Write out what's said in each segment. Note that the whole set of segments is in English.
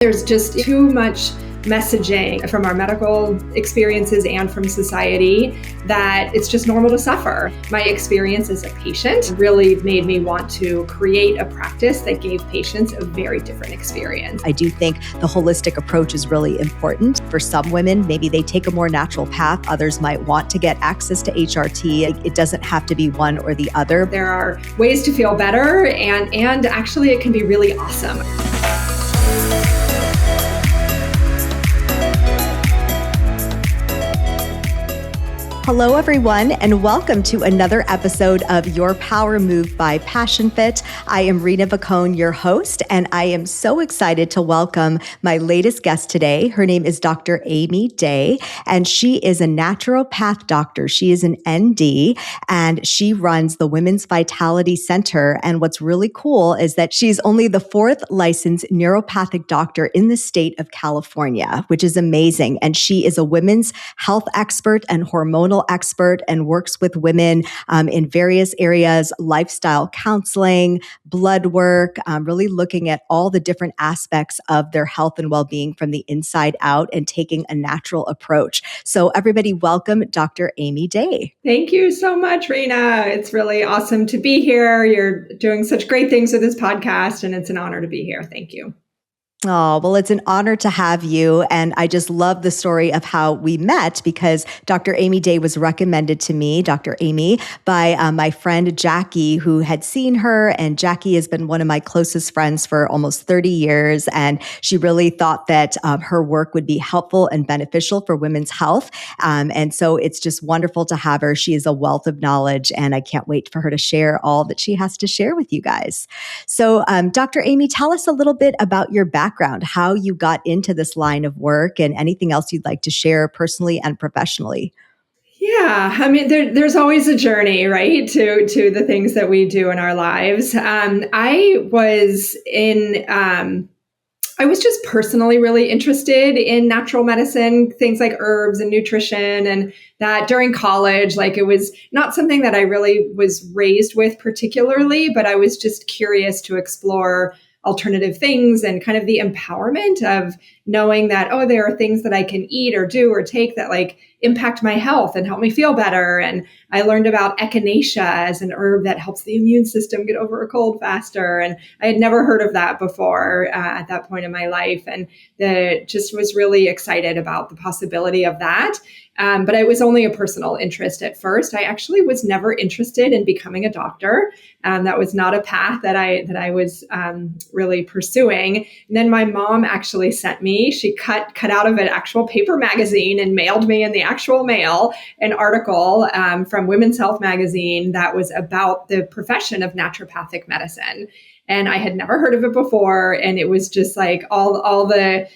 There's just too much messaging from our medical experiences and from society that it's just normal to suffer. My experience as a patient really made me want to create a practice that gave patients a very different experience. I do think the holistic approach is really important. For some women, maybe they take a more natural path. Others might want to get access to HRT. It doesn't have to be one or the other. There are ways to feel better, and actually it can be really awesome. Hello, everyone, and welcome to another episode of Your Power Move by Passion Fit. I am Rena Vacone, your host, and I am so excited to welcome my latest guest today. Her name is Dr. Amy Day, and she is a naturopath doctor. She is an ND, and she runs the Women's Vitality Center. And what's really cool is that she's only the fourth licensed neuropathic doctor in the state of California, which is amazing. And she is a women's health expert and hormonal expert and works with women in various areas, lifestyle counseling, blood work, really looking at all the different aspects of their health and well-being from the inside out and taking a natural approach. So everybody, welcome Dr. Amy Day. Thank you so much, Rena. It's really awesome to be here. You're doing such great things with this podcast, and it's an honor to be here. Thank you. Oh, well, it's an honor to have you. And I just love the story of how we met because Dr. Amy Day was recommended to me, Dr. Amy, by my friend Jackie, who had seen her. And Jackie has been one of my closest friends for almost 30 years. And she really thought that her work would be helpful and beneficial for women's health. And so it's just wonderful to have her. She is a wealth of knowledge, and I can't wait for her to share all that she has to share with you guys. So, Dr. Amy, tell us a little bit about your background, how you got into this line of work, and anything else you'd like to share personally and professionally. Yeah, I mean, there's always a journey, right, to the things that we do in our lives. I was just personally really interested in natural medicine, things like herbs and nutrition, and that during college, like it was not something that I really was raised with particularly, but I was just curious to explore alternative things and kind of the empowerment of knowing that, oh, there are things that I can eat or do or take that like impact my health and help me feel better. And I learned about echinacea as an herb that helps the immune system get over a cold faster. And I had never heard of that before at that point in my life. And just was really excited about the possibility of that. But it was only a personal interest at first. I actually was never interested in becoming a doctor. That was not a path that I was really pursuing. And then my mom actually sent me, she cut out of an actual paper magazine and mailed me in the actual mail an article from Women's Health magazine that was about the profession of naturopathic medicine. And I had never heard of it before. And it was just like all the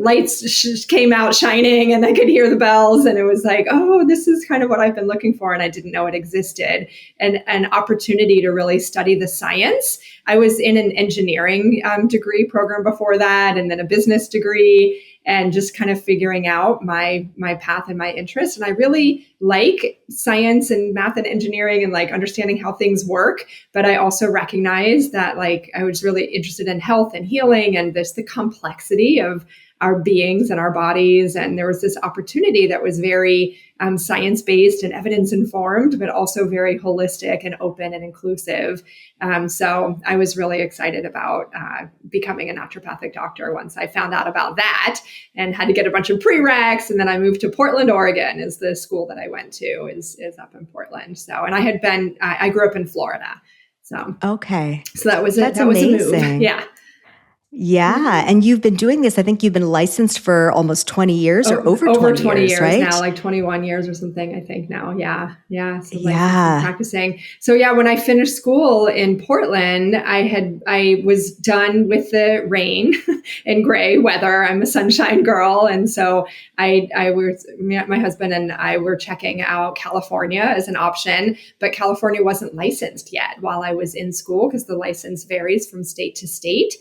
lights came out shining and I could hear the bells. And it was like, oh, this is kind of what I've been looking for. And I didn't know it existed. And an opportunity to really study the science. I was in an engineering degree program before that, and then a business degree, and just kind of figuring out my path and my interest. And I really like science and math and engineering and like understanding how things work. But I also recognize that like I was really interested in health and healing and the complexity of our beings and our bodies. And there was this opportunity that was very science-based and evidence-informed, but also very holistic and open and inclusive. So I was really excited about becoming a naturopathic doctor once I found out about that and had to get a bunch of prereqs. And then I moved to Portland, Oregon is the school that I went to is up in Portland. So, and I grew up in Florida. So, okay. So that was That's that was amazing. a move. Yeah. Yeah. And you've been doing this, I think you've been licensed for almost 20 years or over 20 years, right? Now, like 21 years or something, I think now. Yeah. Yeah. So yeah. Practicing. So yeah, when I finished school in Portland, I was done with the rain and gray weather. I'm a sunshine girl. And so my husband and I were checking out California as an option, but California wasn't licensed yet while I was in school because the license varies from state to state.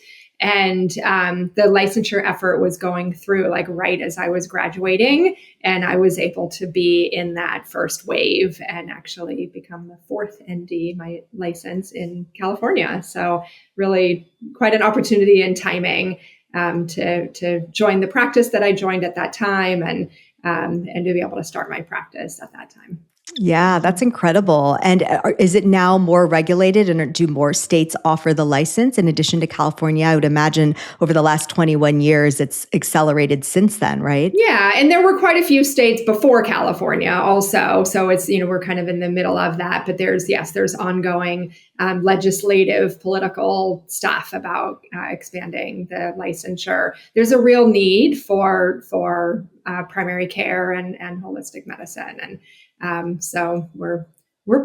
And the licensure effort was going through like right as I was graduating, and I was able to be in that first wave and actually become the fourth ND, my license in California. So really quite an opportunity and timing. to join the practice that I joined at that time, and to be able to start my practice at that time. Yeah, that's incredible. And is it now more regulated, and do more states offer the license in addition to California? I would imagine over the last 21 years, it's accelerated since then, right? Yeah, and there were quite a few states before California also. So it's, we're kind of in the middle of that, but there's ongoing legislative, political stuff about expanding the licensure. There's a real need for primary care and holistic medicine. And so we're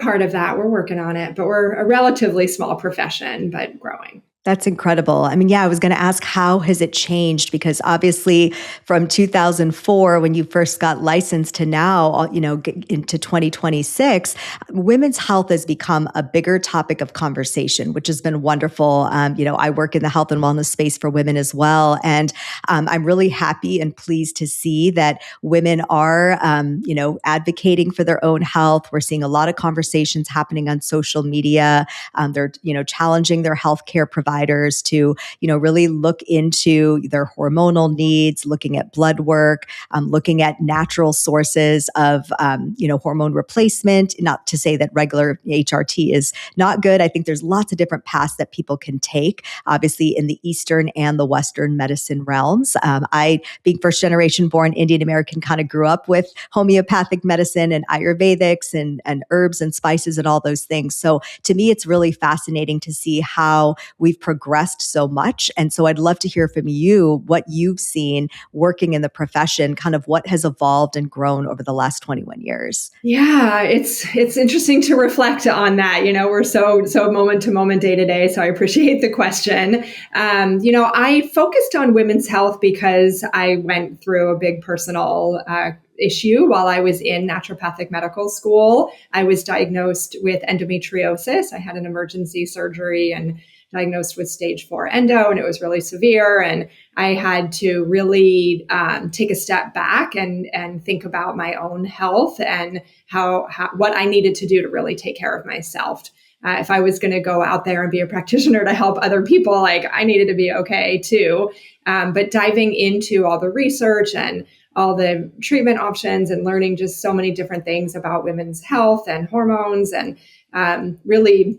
part of that. We're working on it, but we're a relatively small profession, but growing. That's incredible. I mean, yeah, I was going to ask, how has it changed? Because obviously from 2004, when you first got licensed, to now, into 2026, women's health has become a bigger topic of conversation, which has been wonderful. I work in the health and wellness space for women as well. And I'm really happy and pleased to see that women are, advocating for their own health. We're seeing a lot of conversations happening on social media. They're, challenging their healthcare providers to, really look into their hormonal needs, looking at blood work, looking at natural sources of, hormone replacement. Not to say that regular HRT is not good. I think there's lots of different paths that people can take, obviously in the Eastern and the Western medicine realms. I, being first generation born Indian American, kind of grew up with homeopathic medicine and Ayurvedics and herbs and spices and all those things. So to me, it's really fascinating to see how we've progressed so much. And so I'd love to hear from you what you've seen working in the profession, kind of what has evolved and grown over the last 21 years. Yeah, it's interesting to reflect on that. We're so moment to moment, day to day. So I appreciate the question. I focused on women's health because I went through a big personal issue while I was in naturopathic medical school. I was diagnosed with endometriosis. I had an emergency surgery and diagnosed with stage 4 endo, and it was really severe. And I had to really take a step back and think about my own health and how what I needed to do to really take care of myself. If I was going to go out there and be a practitioner to help other people, I needed to be okay too. But diving into all the research and all the treatment options and learning just so many different things about women's health and hormones, and really,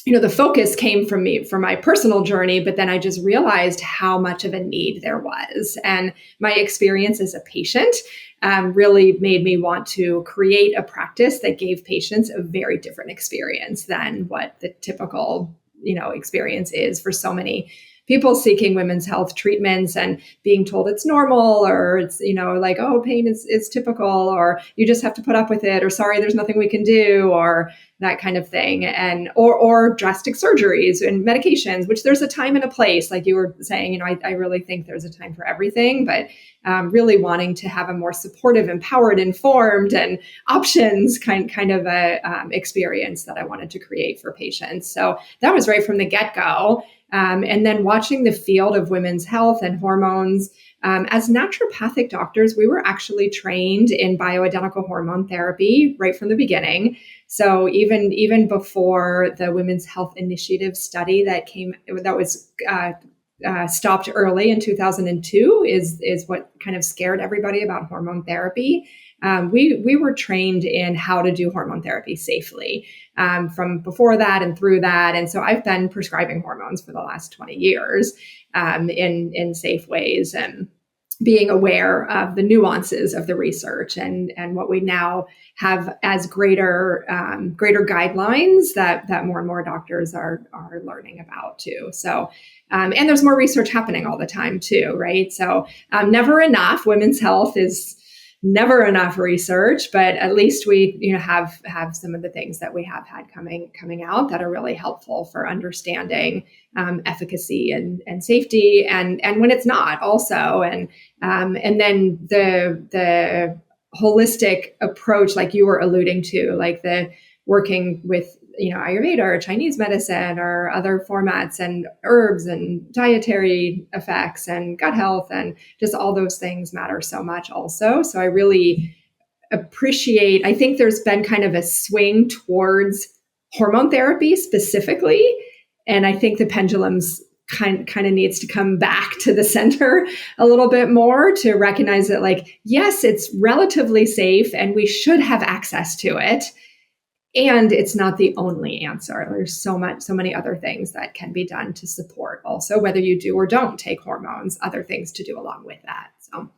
the focus came from me, from my personal journey, but then I just realized how much of a need there was. And my experience as a patient really made me want to create a practice that gave patients a very different experience than what the typical, experience is for so many people seeking women's health treatments and being told it's normal, or it's, oh, pain is typical, or you just have to put up with it, or sorry, there's nothing we can do, or that kind of thing. And, or drastic surgeries and medications, which there's a time and a place, like you were saying, I really think there's a time for everything, but really wanting to have a more supportive, empowered, informed, and options kind of a experience that I wanted to create for patients. So that was right from the get-go. And then watching the field of women's health and hormones. As naturopathic doctors, we were actually trained in bioidentical hormone therapy right from the beginning. So even before the Women's Health Initiative study that was stopped early in 2002 is what kind of scared everybody about hormone therapy. We were trained in how to do hormone therapy safely from before that and through that. And so I've been prescribing hormones for the last 20 years in safe ways, and being aware of the nuances of the research and what we now have as greater guidelines that more and more doctors are learning about too. So, and there's more research happening all the time too, right? So never enough. Women's health is never enough research, but at least we have some of the things that we have had coming out that are really helpful for understanding efficacy and safety, and when it's not also, and then the holistic approach, like you were alluding to, like the working with Ayurveda or Chinese medicine or other formats, and herbs and dietary effects and gut health, and just all those things matter so much also. So I really appreciate, I think there's been kind of a swing towards hormone therapy specifically. And I think the pendulum's kind of needs to come back to the center a little bit more to recognize that, like, yes, it's relatively safe and we should have access to it. And it's not the only answer. There's so many other things that can be done to support also, whether you do or don't take hormones, other things to do along with that. So.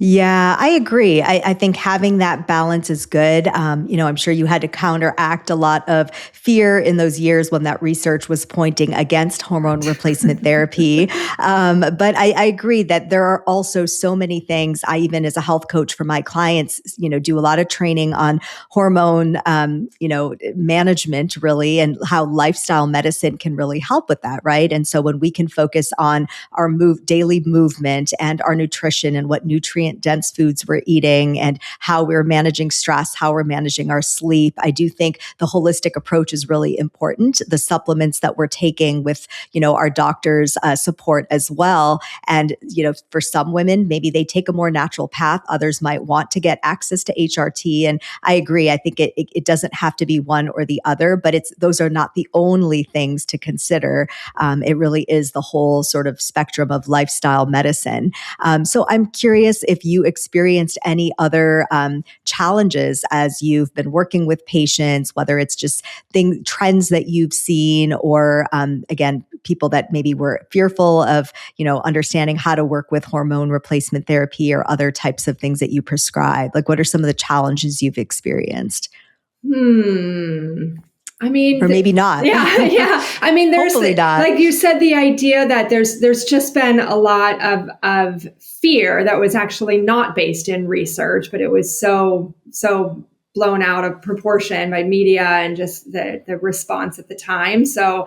Yeah, I agree. I think having that balance is good. I'm sure you had to counteract a lot of fear in those years when that research was pointing against hormone replacement therapy. But I agree that there are also so many things. I even, as a health coach for my clients, do a lot of training on hormone, management really, and how lifestyle medicine can really help with that, right? And so when we can focus on our daily movement and our nutrition and what nutrient dense foods we're eating and how we're managing stress, how we're managing our sleep. I do think the holistic approach is really important. The supplements that we're taking with, our doctor's support as well. And, for some women, maybe they take a more natural path. Others might want to get access to HRT. And I agree. I think it doesn't have to be one or the other, but those are not the only things to consider. It really is the whole sort of spectrum of lifestyle medicine. So I'm curious if you experienced any other challenges as you've been working with patients, whether it's just trends that you've seen, or again, people that maybe were fearful of, understanding how to work with hormone replacement therapy or other types of things that you prescribe. Like, what are some of the challenges you've experienced? I mean, or maybe not. Yeah. I mean, there's, hopefully not. Like you said, the idea that there's just been a lot of fear that was actually not based in research, but it was so blown out of proportion by media and just the response at the time. So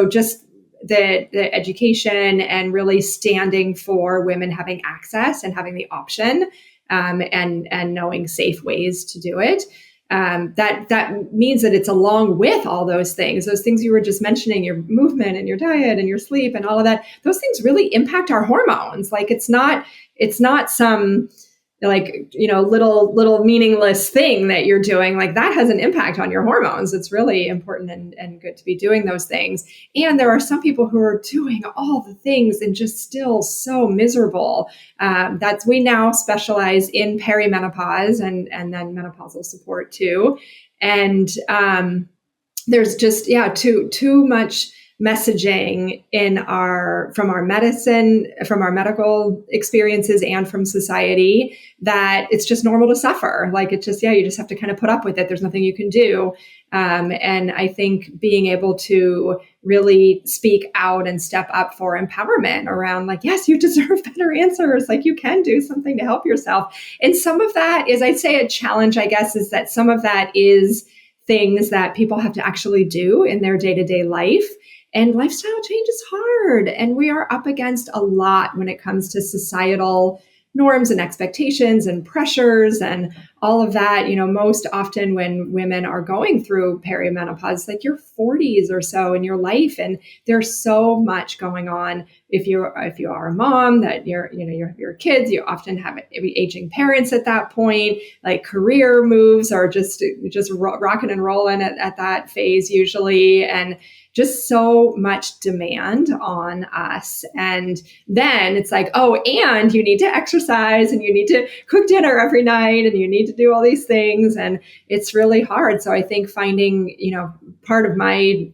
just the education and really standing for women having access and having the option, and knowing safe ways to do it. That means that it's along with all those things you were just mentioning, your movement and your diet and your sleep and all of that. Those things really impact our hormones. Like, it's not some little meaningless thing that you're doing. Like, that has an impact on your hormones. It's really important and good to be doing those things. And there are some people who are doing all the things and just still so miserable. We now specialize in perimenopause and then menopausal support too. And there's just too much messaging from our medicine, from our medical experiences, and from society, that it's just normal to suffer. Like, it's just, you just have to kind of put up with it. There's nothing you can do. And I think being able to really speak out and step up for empowerment around, like, yes, you deserve better answers. Like, you can do something to help yourself. And some of that is, I'd say, a challenge, I guess, is that some of that is things that people have to actually do in their day-to-day life. And lifestyle change is hard. And we are up against a lot when it comes to societal norms and expectations and pressures and all of that. Most often when women are going through perimenopause, like your 40s or so in your life, and there's so much going on. If you are a mom, that your kids, you often have aging parents at that point. Like, career moves are just rocking and rolling at that phase usually, and just so much demand on us. And then it's like, oh, and you need to exercise, and you need to cook dinner every night, and you need to do all these things. And it's really hard. So I think finding, part of my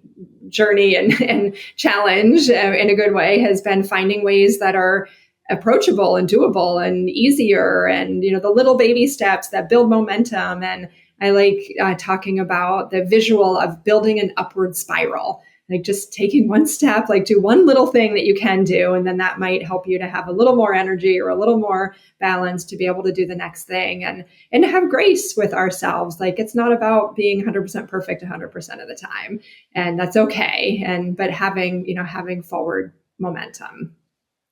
journey and challenge in a good way has been finding ways that are approachable and doable and easier, and, the little baby steps that build momentum. And I like talking about the visual of building an upward spiral. Like, just taking one step, like, do one little thing that you can do, and then that might help you to have a little more energy or a little more balance to be able to do the next thing, and to have grace with ourselves. Like, it's not about being 100% perfect 100% of the time, and that's okay. But having forward momentum.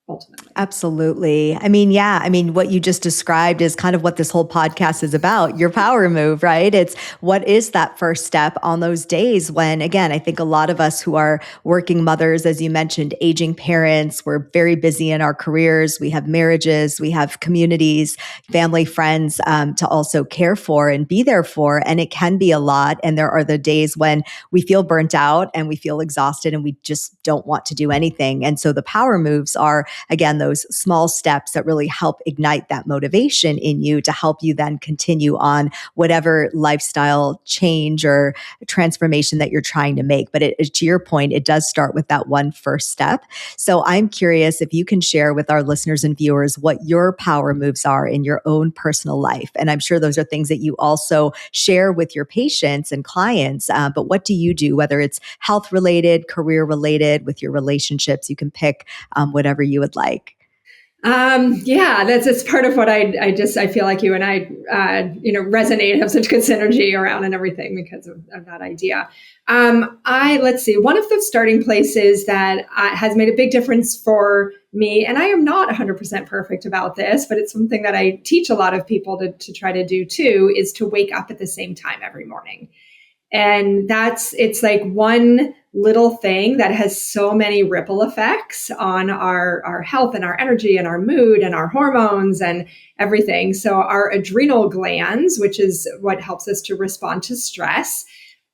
ultimately. Absolutely. What you just described is kind of what this whole podcast is about, your power move, right? It's what is that first step on those days when, again, I think a lot of us who are working mothers, as you mentioned, aging parents, we're very busy in our careers. We have marriages, we have communities, family, friends to also care for and be there for. And it can be a lot. And there are the days when we feel burnt out and we feel exhausted and we just don't want to do anything. And so the power moves are, again, those small steps that really help ignite that motivation in you to help you then continue on whatever lifestyle change or transformation that you're trying to make. But to your point, it does start with that one first step. So I'm curious if you can share with our listeners and viewers what your power moves are in your own personal life. And I'm sure those are things that you also share with your patients and clients. But what do you do, whether it's health related, career related, with your relationships? You can pick whatever you would like. That's part of what I feel like you and I, resonate, have such good synergy around and everything because of that idea. Let's see, one of the starting places that has made a big difference for me, and I am not 100% perfect about this, but it's something that I teach a lot of people to try to do too, is to wake up at the same time every morning. And it's like one little thing that has so many ripple effects on our health and our energy and our mood and our hormones and everything. So our adrenal glands, which is what helps us to respond to stress,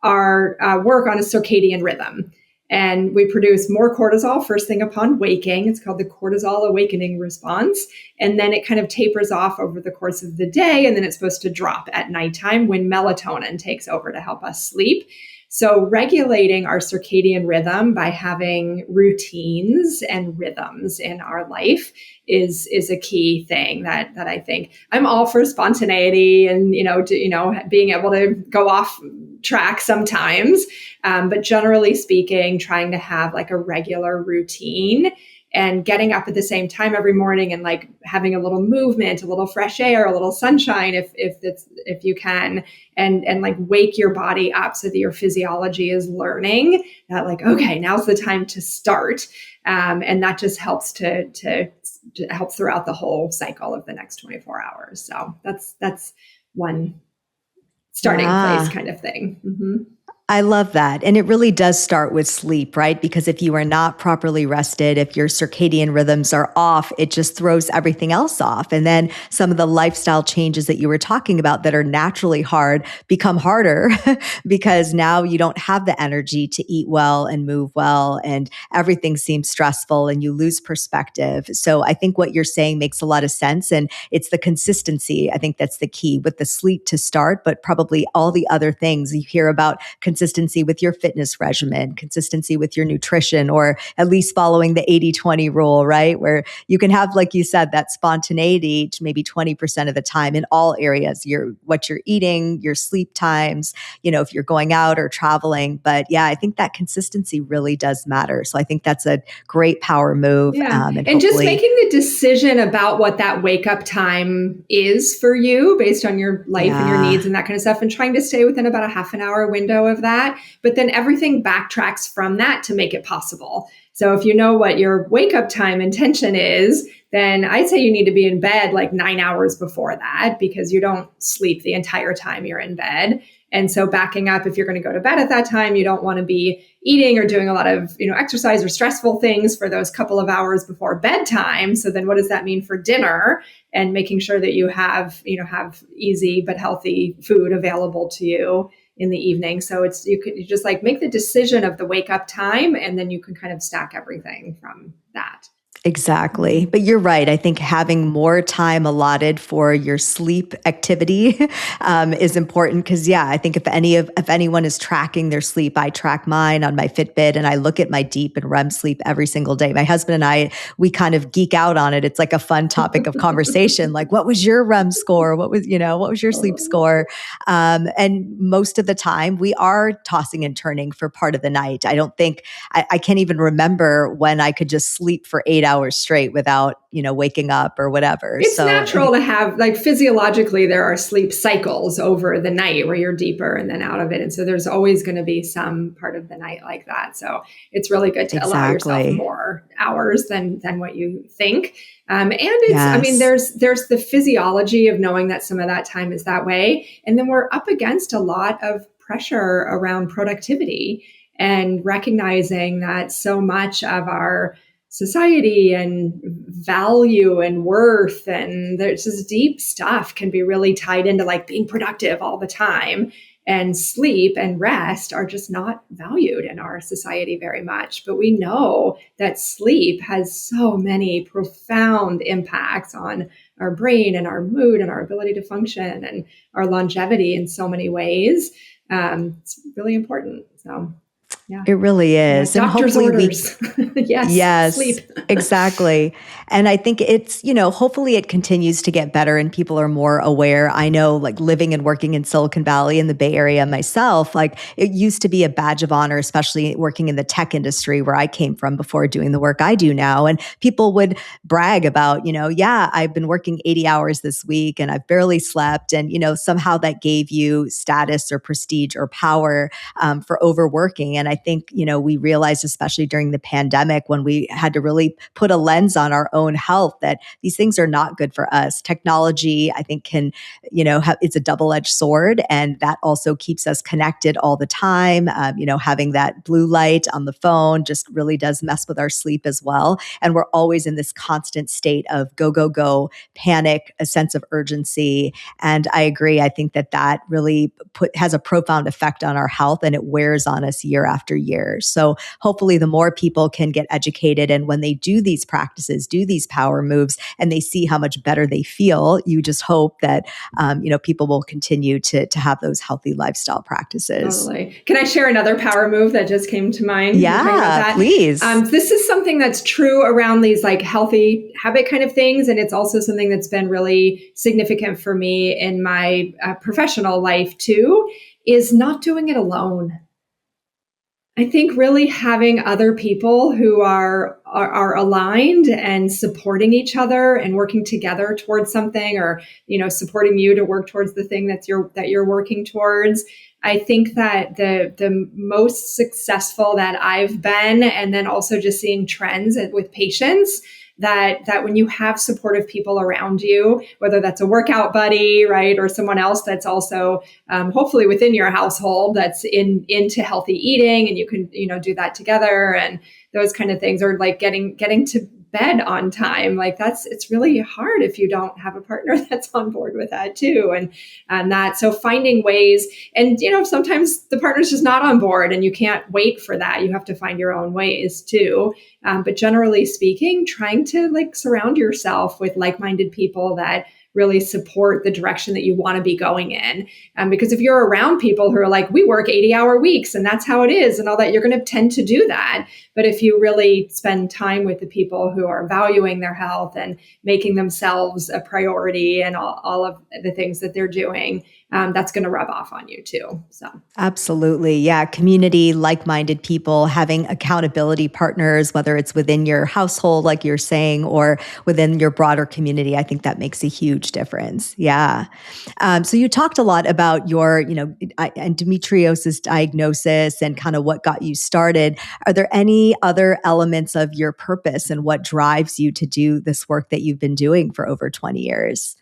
work on a circadian rhythm. And we produce more cortisol first thing upon waking. It's called the cortisol awakening response. And then it kind of tapers off over the course of the day. And then it's supposed to drop at nighttime when melatonin takes over to help us sleep. So regulating our circadian rhythm by having routines and rhythms in our life is a key thing that I think. I'm all for spontaneity and, being able to go off track sometimes. But generally speaking, trying to have like a regular routine and getting up at the same time every morning and like having a little movement, a little fresh air, a little sunshine, if you can, and like wake your body up so that your physiology is learning that like, okay, now's the time to start. And that just helps to help throughout the whole cycle of the next 24 hours. So that's one starting place kind of thing. Mm-hmm. I love that. And it really does start with sleep, right? Because if you are not properly rested, if your circadian rhythms are off, it just throws everything else off. And then some of the lifestyle changes that you were talking about that are naturally hard become harder because now you don't have the energy to eat well and move well, and everything seems stressful and you lose perspective. So I think what you're saying makes a lot of sense. And it's the consistency. I think that's the key with the sleep to start, but probably all the other things you hear about consistency with your fitness regimen, consistency with your nutrition, or at least following the 80-20 rule, right? Where you can have, like you said, that spontaneity to maybe 20% of the time in all areas, what you're eating, your sleep times, if you're going out or traveling. But yeah, I think that consistency really does matter. So I think that's a great power move. Yeah. And just making the decision about what that wake up time is for you based on your life and your needs and that kind of stuff, and trying to stay within about a half an hour window of that. But then everything backtracks from that to make it possible. So if you know what your wake up time intention is, then I'd say you need to be in bed like 9 hours before that, because you don't sleep the entire time you're in bed. And so backing up, if you're going to go to bed at that time, you don't want to be eating or doing a lot of, exercise or stressful things for those couple of hours before bedtime. So then what does that mean for dinner? And making sure that you have easy but healthy food available to you in the evening. So you just like make the decision of the wake up time, and then you can kind of stack everything from that. Exactly. But you're right. I think having more time allotted for your sleep activity is important because, I think if anyone is tracking their sleep, I track mine on my Fitbit and I look at my deep and REM sleep every single day. My husband and I, we kind of geek out on it. It's like a fun topic of conversation. Like, what was your REM score? What was your sleep score? And most of the time we are tossing and turning for part of the night. I don't think, I can't even remember when I could just sleep for 8 hours hours straight without, waking up or whatever. It's natural to have, like, physiologically, there are sleep cycles over the night where you're deeper and then out of it. And so there's always going to be some part of the night like that. So it's really good to allow yourself more hours than what you think. And it's, I mean, there's the physiology of knowing that some of that time is that way. And then we're up against a lot of pressure around productivity and recognizing that so much of our society and value and worth and there's this deep stuff can be really tied into like being productive all the time, and sleep and rest are just not valued in our society very much. But we know that sleep has so many profound impacts on our brain and our mood and our ability to function and our longevity in so many ways. It's really important. So yeah. It really is. Yeah, doctor's orders. Yes. Sleep. Exactly. And I think it's, hopefully it continues to get better and people are more aware. I know, like, living and working in Silicon Valley in the Bay Area myself, like, it used to be a badge of honor, especially working in the tech industry where I came from before doing the work I do now. And people would brag about, I've been working 80 hours this week and I've barely slept. And, somehow that gave you status or prestige or power for overworking. And I think, we realized, especially during the pandemic, when we had to really put a lens on our own health, that these things are not good for us. Technology, I think, can, it's a double-edged sword, and that also keeps us connected all the time. Having that blue light on the phone just really does mess with our sleep as well. And we're always in this constant state of go, go, go, panic, a sense of urgency. And I agree. I think that really has a profound effect on our health, and it wears on us year after year. So hopefully the more people can get educated, and when they do these practices, do these power moves, and they see how much better they feel, you just hope that, people will continue to have those healthy lifestyle practices. Totally. Can I share another power move that just came to mind? Yeah, please. This is something that's true around these like healthy habit kind of things. And it's also something that's been really significant for me in my professional life too, is not doing it alone. I think really having other people who are aligned and supporting each other and working together towards something, or, supporting you to work towards the thing that you're working towards. I think that the most successful that I've been, and then also just seeing trends with patients, that when you have supportive people around you, whether that's a workout buddy, right, or someone else that's also hopefully within your household that's into healthy eating, and you can do that together, and those kind of things, or like getting to bed on time. Like it's really hard if you don't have a partner that's on board with that too. And so finding ways, and, sometimes the partner's just not on board and you can't wait for that. You have to find your own ways too. But generally speaking, trying to surround yourself with like-minded people that really support the direction that you want to be going in. Because if you're around people who are like, we work 80-hour weeks and that's how it is and all that, you're going to tend to do that. But if you really spend time with the people who are valuing their health and making themselves a priority and all of the things that they're doing, that's going to rub off on you too. So absolutely. Yeah. Community, like-minded people, having accountability partners, whether it's within your household, like you're saying, or within your broader community, I think that makes a huge difference. Yeah. So you talked a lot about your, endometriosis diagnosis and kind of what got you started. Are there any other elements of your purpose and what drives you to do this work that you've been doing for over 20 years?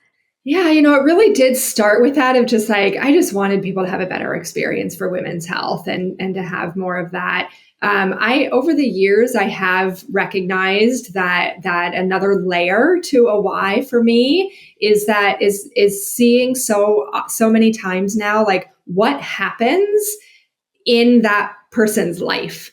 Yeah, it really did start with that of just I just wanted people to have a better experience for women's health and to have more of that. Over the years, I have recognized that another layer to a why for me is seeing so many times now, what happens in that person's life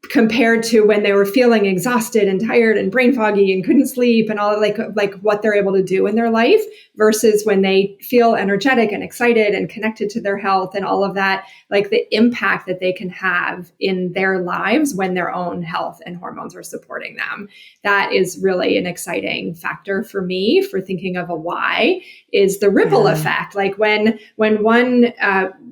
compared to when they were feeling exhausted and tired and brain foggy and couldn't sleep and all like what they're able to do in their life versus when they feel energetic and excited and connected to their health and all of that, like the impact that they can have in their lives when their own health and hormones are supporting them. That is really an exciting factor for me for thinking of a why, is the ripple effect. Like when one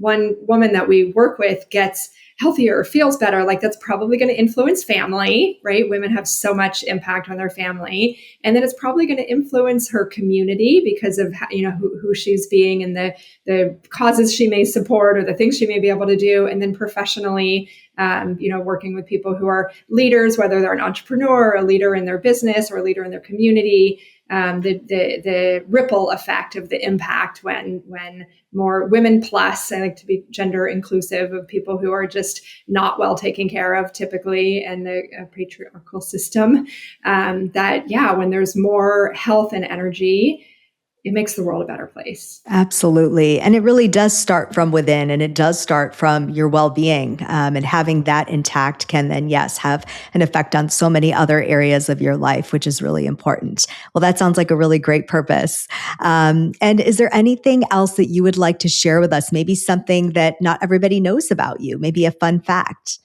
woman that we work with gets healthier, feels better, like that's probably going to influence family, right? Women have so much impact on their family. And then it's probably going to influence her community because of who she's being and the causes she may support or the things she may be able to do. And then professionally, working with people who are leaders, whether they're an entrepreneur or a leader in their business or a leader in their community, the ripple effect of the impact when more women plus, I like to be gender inclusive, of people who are just not well taken care of typically in the patriarchal system, when there's more health and energy, it makes the world a better place. Absolutely. And it really does start from within, and it does start from your well-being. And having that intact can then, yes, have an effect on so many other areas of your life, which is really important. Well, that sounds like a really great purpose. And is there anything else that you would like to share with us? Maybe something that not everybody knows about you, maybe a fun fact.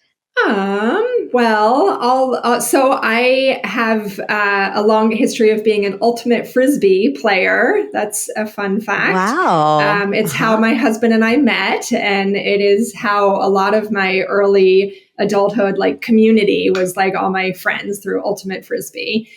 So I have a long history of being an ultimate Frisbee player. That's a fun fact. Wow. It's how my husband and I met, and it is how a lot of my early adulthood, like community, was like all my friends through ultimate Frisbee.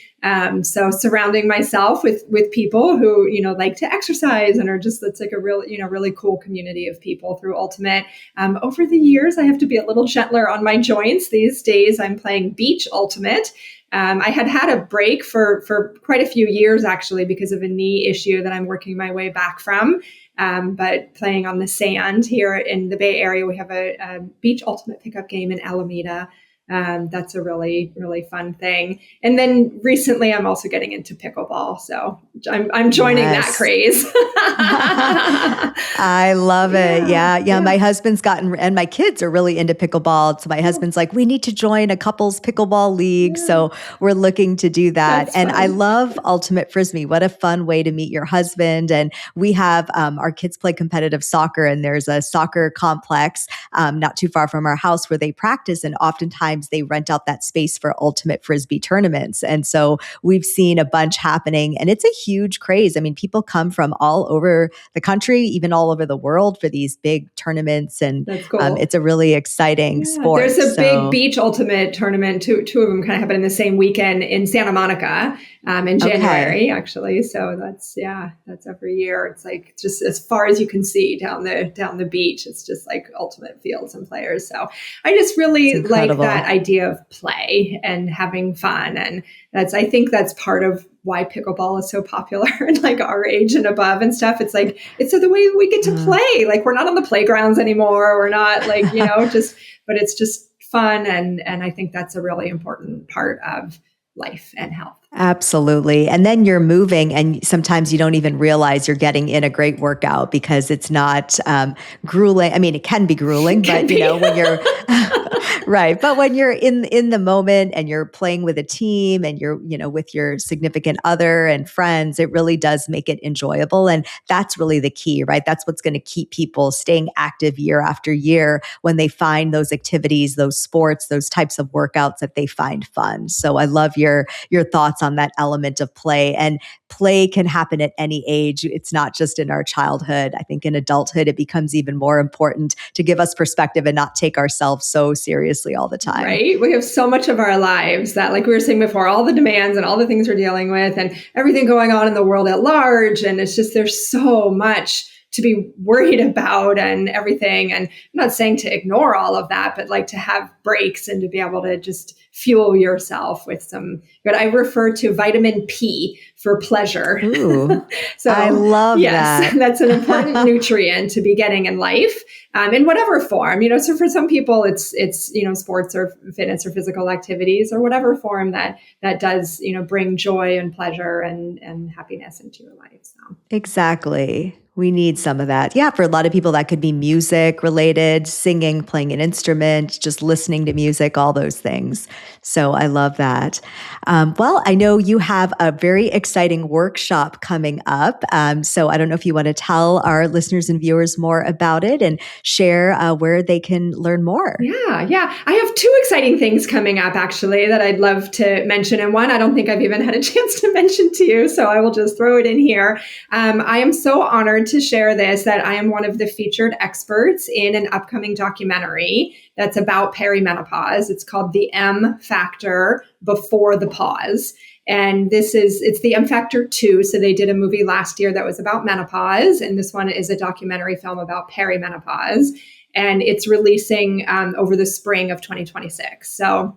So surrounding myself with people who, like to exercise and are just, it's like a real, really cool community of people through ultimate. Over the years, I have to be a little gentler on my joints. These days I'm playing beach ultimate. I had a break for quite a few years actually, because of a knee issue that I'm working my way back from. But playing on the sand here in the Bay Area, we have a beach ultimate pickup game in Alameda. That's a really, really fun thing. And then recently I'm also getting into pickleball. So I'm joining that craze. I love it. Yeah. My husband's and my kids are really into pickleball. So my husband's like, we need to join a couples pickleball league. Yeah. So we're looking to do that. That's fun. I love ultimate Frisbee. What a fun way to meet your husband. And we have, our kids play competitive soccer, and there's a soccer complex, not too far from our house where they practice. And oftentimes they rent out that space for ultimate Frisbee tournaments. And so we've seen a bunch happening, and it's a huge craze. I mean, people come from all over the country, even all over the world, for these big tournaments. And that's cool. It's a really exciting sport. There's a big beach ultimate tournament. Two of them kind of happen in the same weekend in Santa Monica in January, actually. So that's every year. It's like just as far as you can see down the beach. It's just like ultimate fields and players. So I just really like that idea of play and having fun. And I think that's part of why pickleball is so popular in like our age and above and stuff. It's like, it's the way we get to play. Like we're not on the playgrounds anymore. We're not like, but it's just fun. And I think that's a really important part of life and health. Absolutely. And then you're moving, and sometimes you don't even realize you're getting in a great workout because it's not grueling. I mean, it can be grueling, but when you're right. But when you're in the moment and you're playing with a team and you're, with your significant other and friends, it really does make it enjoyable. And that's really the key, right? That's what's going to keep people staying active year after year when they find those activities, those sports, those types of workouts that they find fun. So I love your thoughts on that element of play. And play can happen at any age. It's not just in our childhood. I think in adulthood, it becomes even more important to give us perspective and not take ourselves so seriously all the time. Right. We have so much of our lives that, like we were saying before, all the demands and all the things we're dealing with and everything going on in the world at large. And it's just, there's so much to be worried about and everything. And I'm not saying to ignore all of that, but like to have breaks and to be able to just fuel yourself with some good. I refer to vitamin P for pleasure. Ooh, so I love that. That's an important nutrient to be getting in life, in whatever form. So for some people, it's sports or fitness or physical activities or whatever form that does bring joy and pleasure and happiness into your life. So exactly. We need some of that. Yeah, for a lot of people, that could be music related, singing, playing an instrument, just listening to music, all those things. So I love that. Well, I know you have a very exciting workshop coming up. So I don't know if you want to tell our listeners and viewers more about it and share where they can learn more. Yeah. I have two exciting things coming up, actually, that I'd love to mention. And one, I don't think I've even had a chance to mention to you, so I will just throw it in here. I am so honored honored to share this, that I am one of the featured experts in an upcoming documentary that's about perimenopause. It's called The M Factor Before the Pause. And it's the M Factor 2. So they did a movie last year that was about menopause. And this one is a documentary film about perimenopause. And it's releasing over the spring of 2026. So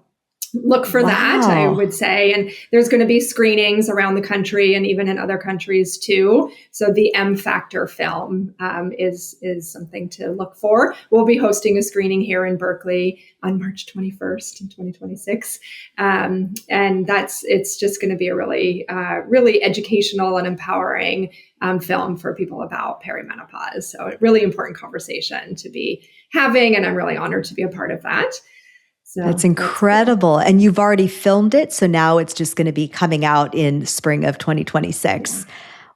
look for that, I would say. And there's going to be screenings around the country and even in other countries too. So the M Factor film is something to look for. We'll be hosting a screening here in Berkeley on March 21st in 2026. And it's just going to be a really, really educational and empowering film for people about perimenopause. So a really important conversation to be having. And I'm really honored to be a part of that. So that's incredible. And you've already filmed it. So now it's just going to be coming out in spring of 2026. Yeah.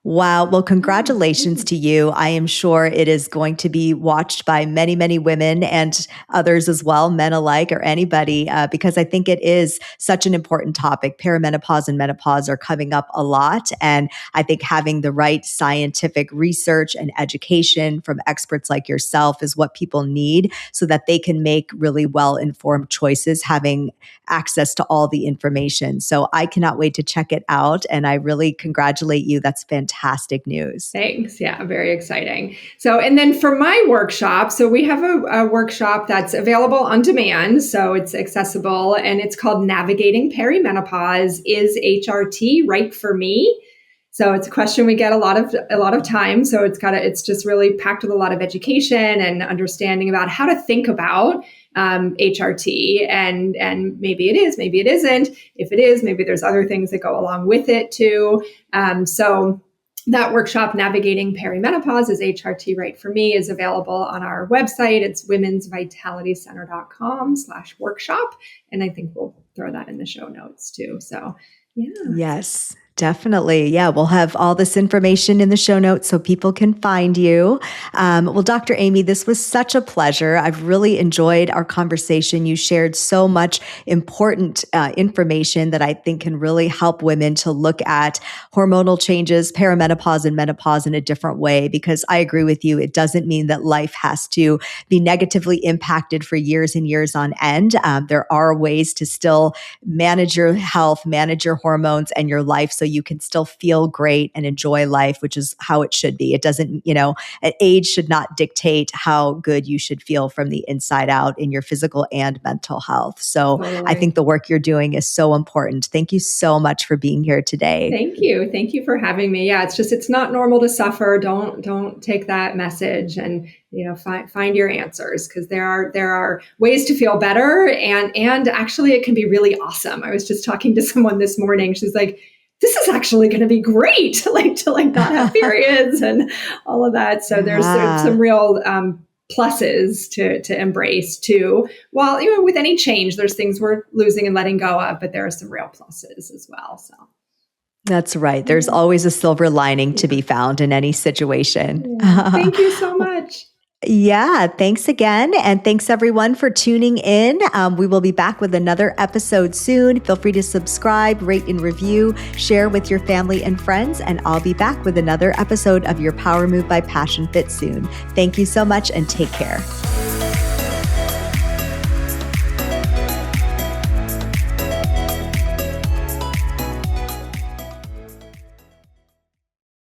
Wow. Well, congratulations to you. I am sure it is going to be watched by many, many women and others as well, men alike or anybody, because I think it is such an important topic. Perimenopause and menopause are coming up a lot. And I think having the right scientific research and education from experts like yourself is what people need so that they can make really well-informed choices, having access to all the information. So I cannot wait to check it out. And I really congratulate you. That's fantastic news. Thanks. Yeah, very exciting. So, and then for my workshop, so we have a workshop that's available on demand. So it's accessible and it's called Navigating Perimenopause. Is HRT right for me? So it's a question we get a lot of time. So it's just really packed with a lot of education and understanding about how to think about HRT and maybe it is, maybe it isn't. If it is, maybe there's other things that go along with it too. So that workshop, Navigating Perimenopause, Is HRT Right for Me, is available on our website. It's womensvitalitycenter.com/workshop. And I think we'll throw that in the show notes too. So yeah. Yes. Definitely. Yeah, we'll have all this information in the show notes so people can find you. Well, Dr. Amy, this was such a pleasure. I've really enjoyed our conversation. You shared so much important information that I think can really help women to look at hormonal changes, perimenopause and menopause in a different way, because I agree with you. It doesn't mean that life has to be negatively impacted for years and years on end. There are ways to still manage your health, manage your hormones and your life so you can still feel great and enjoy life, which is how it should be. It doesn't, age should not dictate how good you should feel from the inside out in your physical and mental health. So totally. I think the work you're doing is so important. Thank you so much for being here today. Thank you. Thank you for having me. Yeah, it's not normal to suffer. Don't take that message and find your answers, because there are ways to feel better and actually it can be really awesome. I was just talking to someone this morning. She's like, this is actually going to be great to not have periods and all of that. So there's some real pluses to embrace too. While with any change, there's things we're losing and letting go of, but there are some real pluses as well. So that's right. There's always a silver lining to be found in any situation. Yeah. Thank you so much. Yeah, thanks again. And thanks everyone for tuning in. We will be back with another episode soon. Feel free to subscribe, rate and review, share with your family and friends, and I'll be back with another episode of Your Power Move by Passion Fit soon. Thank you so much and take care.